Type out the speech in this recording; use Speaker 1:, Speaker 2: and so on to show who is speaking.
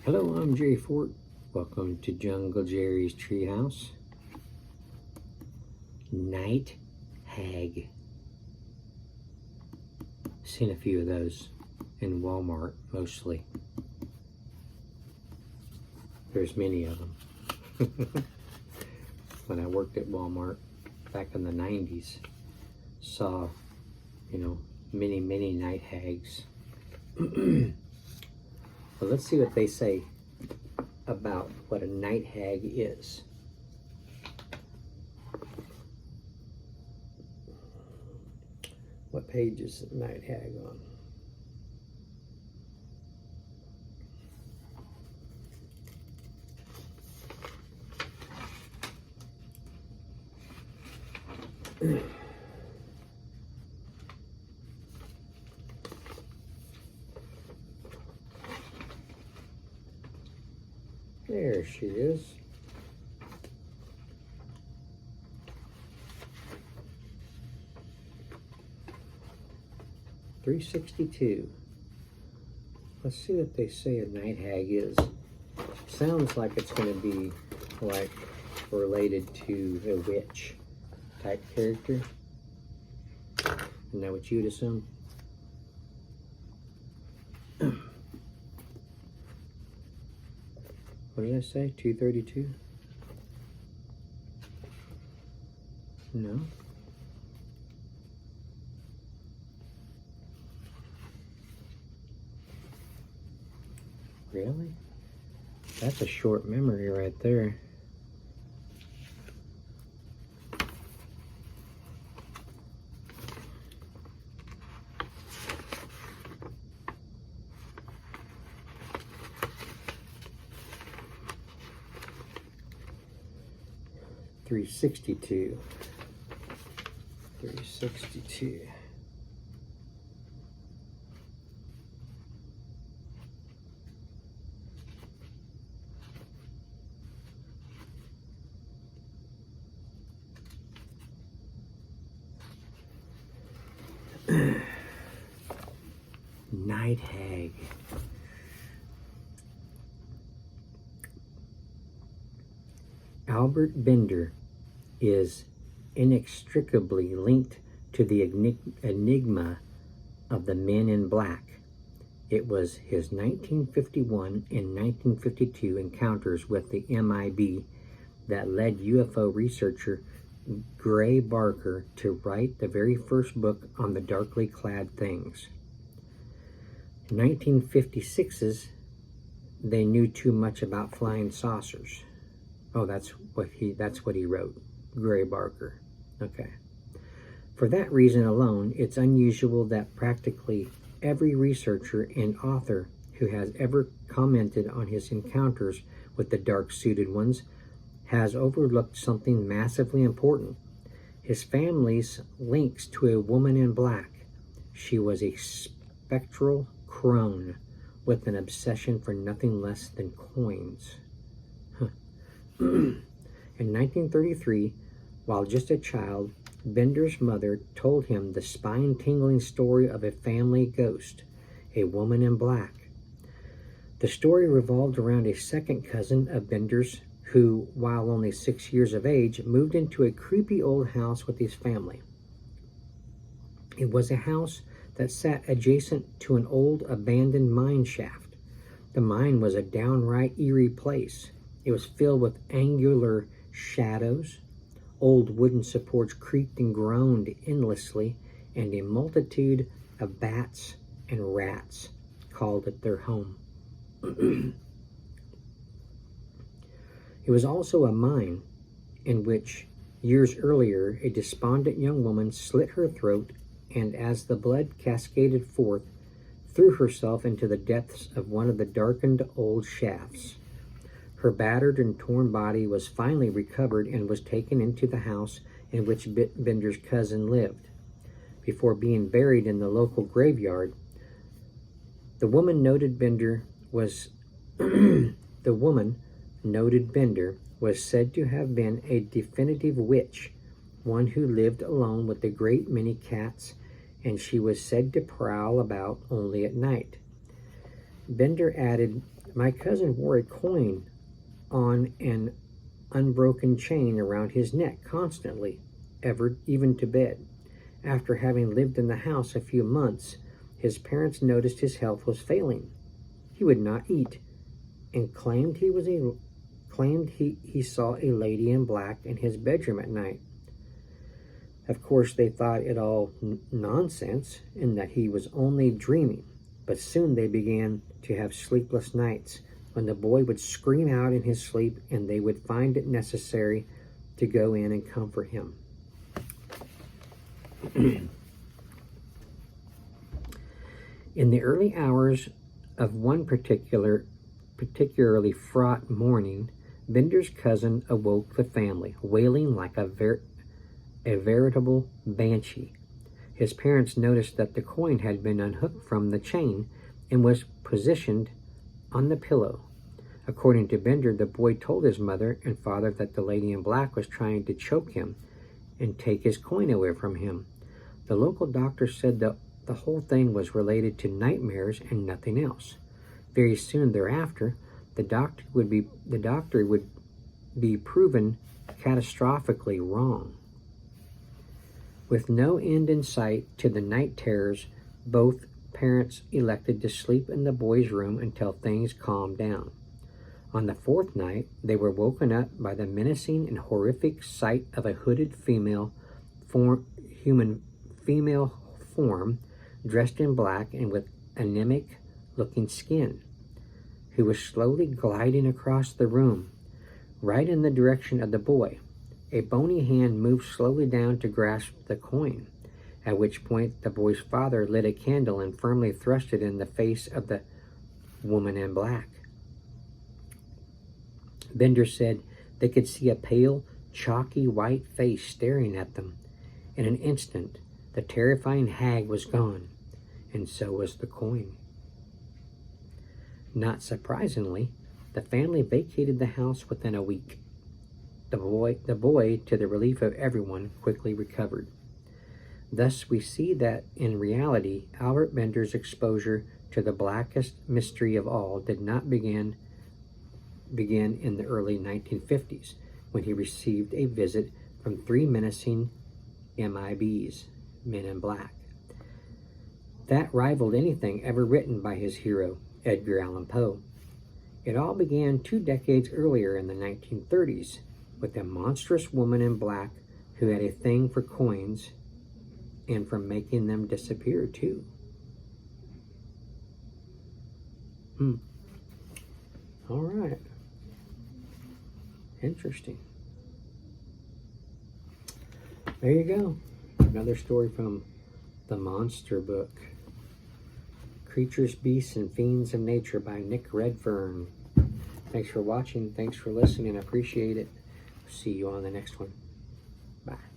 Speaker 1: Hello, I'm Jerry Fort. Welcome to Jungle Jerry's Treehouse. Night Hag. Seen a few of those in Walmart, mostly. There's many of them. When I worked at Walmart back in the 90s, saw, many night hags. Well, let's see what they say about what a night hag is. What page is the night hag on? There she is. $3.62. Let's see what they say a night hag is. Sounds like it's going to be like related to a witch type character. Isn't that what you'd assume? What did I say? 232? No. Really? That's a short memory right there. $3.62. $3.62. Night hag. Albert Bender is inextricably linked to the enigma of the Men in Black. It was his 1951 and 1952 encounters with the MIB that led UFO researcher Gray Barker to write the very first book on the darkly clad things. 1956's They Knew Too Much About Flying Saucers. Oh, that's what he wrote, Gray Barker. Okay. For that reason alone, it's unusual that practically every researcher and author who has ever commented on his encounters with the dark-suited ones has overlooked something massively important. His family's links to a woman in black. She was a spectral crone with an obsession for nothing less than coins. In 1933, while just a child, Bender's mother told him the spine-tingling story of a family ghost, a woman in black. The story revolved around a second cousin of Bender's who, while only 6 years of age, moved into a creepy old house with his family. It was a house that sat adjacent to an old abandoned mine shaft. The mine was a downright eerie place. It was filled with angular shadows. Old wooden supports creaked and groaned endlessly, and a multitude of bats and rats called it their home. It was also a mine in which, years earlier, a despondent young woman slit her throat and, as the blood cascaded forth, threw herself into the depths of one of the darkened old shafts. Her battered and torn body was finally recovered and was taken into the house in which Bender's cousin lived. Before being buried in the local graveyard, the woman noted Bender was said to have been a definitive witch, one who lived alone with a great many cats, and she was said to prowl about only at night. Bender added, "My cousin wore a coin on an unbroken chain around his neck constantly, even to bed. After having lived in the house a few months, his parents noticed his health was failing. He would not eat, and claimed he saw a lady in black in his bedroom at night. Of course, they thought it all nonsense and that he was only dreaming, but soon they began to have sleepless nights when the boy would scream out in his sleep, and they would find it necessary to go in and comfort him." In the early hours of one particularly fraught morning, Bender's cousin awoke the family, wailing like a veritable banshee. His parents noticed that the coin had been unhooked from the chain and was positioned on the pillow. According to Bender, the boy told his mother and father that the lady in black was trying to choke him and take his coin away from him. The local doctor said that the whole thing was related to nightmares and nothing else. Very soon thereafter, the doctor would be proven catastrophically wrong. With no end in sight to the night terrors, both parents elected to sleep in the boy's room until things calmed down. On the fourth night, they were woken up by the menacing and horrific sight of a hooded human female form, dressed in black and with anemic-looking skin, who was slowly gliding across the room, right in the direction of the boy. A bony hand moved slowly down to grasp the coin, at which point the boy's father lit a candle and firmly thrust it in the face of the woman in black. Bender said they could see a pale, chalky white face staring at them. In an instant, the terrifying hag was gone, and so was the coin. Not surprisingly, the family vacated the house within a week. The boy, to the relief of everyone, quickly recovered. Thus, we see that, in reality, Albert Bender's exposure to the blackest mystery of all did not begin in the early 1950s, when he received a visit from 3 menacing MIBs, Men in Black. That rivaled anything ever written by his hero, Edgar Allan Poe. It all began 2 decades earlier in the 1930s, with a monstrous woman in black who had a thing for coins and for making them disappear too. All right. Interesting. There you go. Another story from the Monster Book. Creatures, Beasts, and Fiends of Nature by Nick Redfern. Thanks for watching. Thanks for listening. I appreciate it. See you on the next one. Bye.